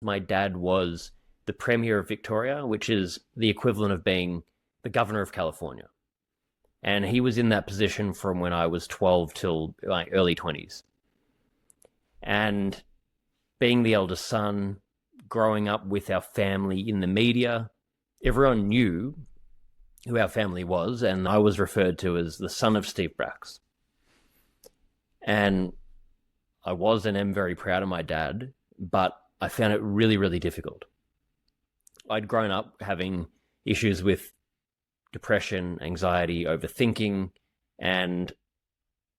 My dad was the Premier of Victoria, which is the equivalent of being the Governor of California. And he was in that position from when I was 12 till like early 20s. And being the eldest son, growing up with our family in the media, everyone knew who our family was, and I was referred to as the son of Steve Brax. And I was and am very proud of my dad, but I found it really, really difficult. I'd grown up having issues with depression, anxiety, overthinking, and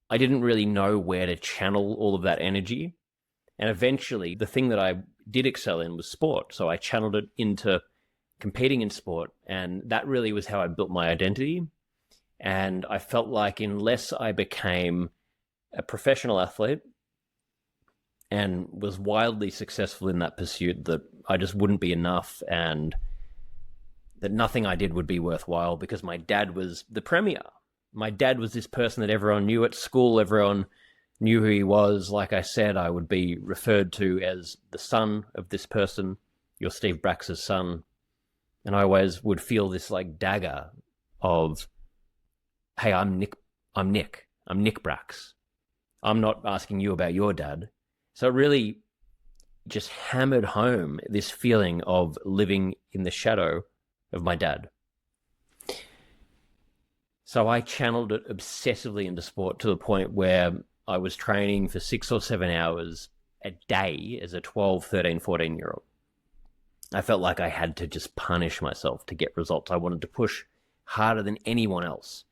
I didn't really know where to channel all of that energy. And eventually, the thing that I did excel in was sport. So I channeled it into competing in sport, and that really was how I built my identity. And I felt like unless I became a professional athlete and was wildly successful in that pursuit, that I just wouldn't be enough, and that nothing I did would be worthwhile, because my dad was the premier. My dad was this person that everyone knew at school. Everyone knew who he was. Like I said, I would be referred to as the son of this person. You're Steve Brax's son. And I always would feel this like dagger of, hey, I'm Nick Brax. I'm not asking you about your dad. So it really just hammered home this feeling of living in the shadow of my dad. So I channeled it obsessively into sport to the point where I was training for 6 or 7 hours a day as a 12, 13, 14-year-old. I felt like I had to just punish myself to get results. I wanted to push harder than anyone else.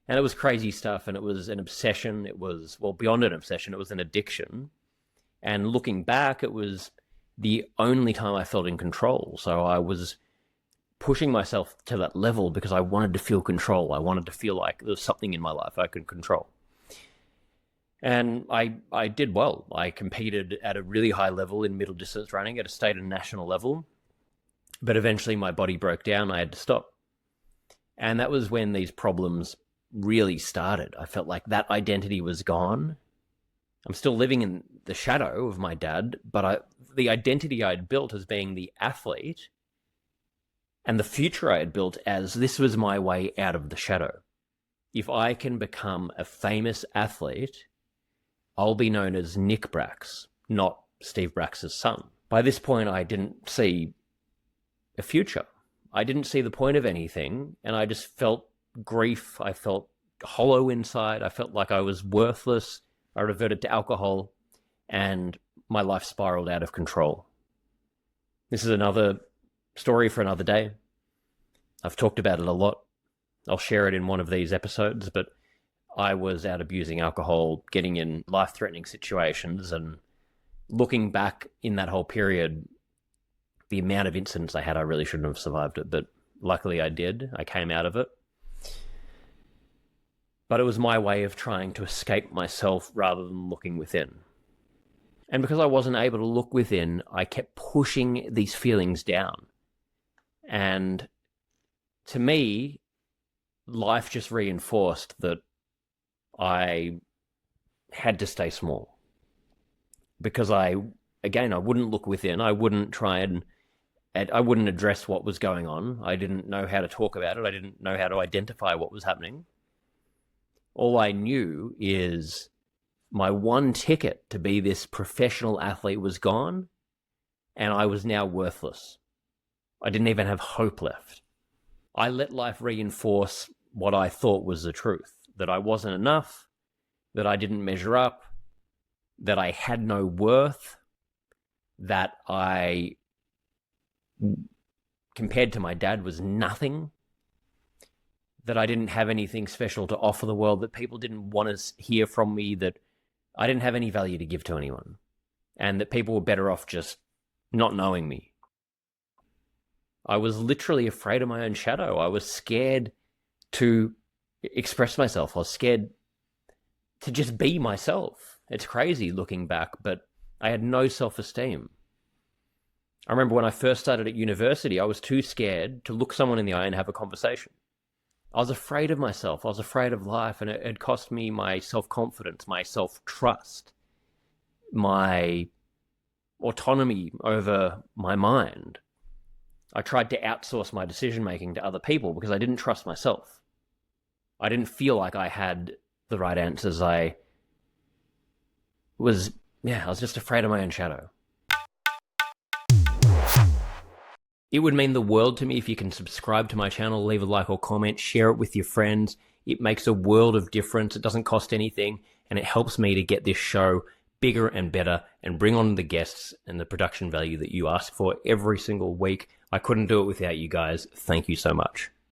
And it was crazy stuff, and it was an obsession. It was, well, beyond an obsession, it was an addiction. And looking back, it was the only time I felt in control. So I was pushing myself to that level because I wanted to feel control. I wanted to feel like there was something in my life I could control. And I did well. I competed at a really high level in middle distance running at a state and national level. But eventually my body broke down. I had to stop. And that was when these problems really started. I felt like that identity was gone. I'm still living in the shadow of my dad, but the identity I'd built as being the athlete and the future I had built as this was my way out of the shadow. If I can become a famous athlete, I'll be known as Nick Brax, not Steve Brax's son. By this point, I didn't see a future. I didn't see the point of anything, and I just felt grief. I felt hollow inside. I felt like I was worthless. I reverted to alcohol, and my life spiraled out of control. This is another story for another day. I've talked about it a lot. I'll share it in one of these episodes, but I was out abusing alcohol, getting in life-threatening situations, and looking back in that whole period, the amount of incidents I had, I really shouldn't have survived it, but luckily I did. I came out of it. But it was my way of trying to escape myself rather than looking within. And because I wasn't able to look within, I kept pushing these feelings down. And to me, life just reinforced that I had to stay small. Because I wouldn't look within. I wouldn't try and I wouldn't address what was going on. I didn't know how to talk about it. I didn't know how to identify what was happening. All I knew is my one ticket to be this professional athlete was gone, and I was now worthless. I didn't even have hope left. I let life reinforce what I thought was the truth, that I wasn't enough, that I didn't measure up, that I had no worth, that I, compared to my dad, was nothing, that I didn't have anything special to offer the world, that people didn't want to hear from me, that I didn't have any value to give to anyone, and that people were better off just not knowing me. I was literally afraid of my own shadow. I was scared to express myself. I was scared to just be myself. It's crazy looking back, but I had no self-esteem. I remember when I first started at university, I was too scared to look someone in the eye and have a conversation. I was afraid of myself. I was afraid of life, and it cost me my self-confidence, my self-trust, my autonomy over my mind. I tried to outsource my decision making to other people because I didn't trust myself. I didn't feel like I had the right answers. I was just afraid of my own shadow. It would mean the world to me if you can subscribe to my channel, leave a like or comment, share it with your friends. It makes a world of difference. It doesn't cost anything, and it helps me to get this show bigger and better and bring on the guests and the production value that you ask for every single week. I couldn't do it without you guys. Thank you so much.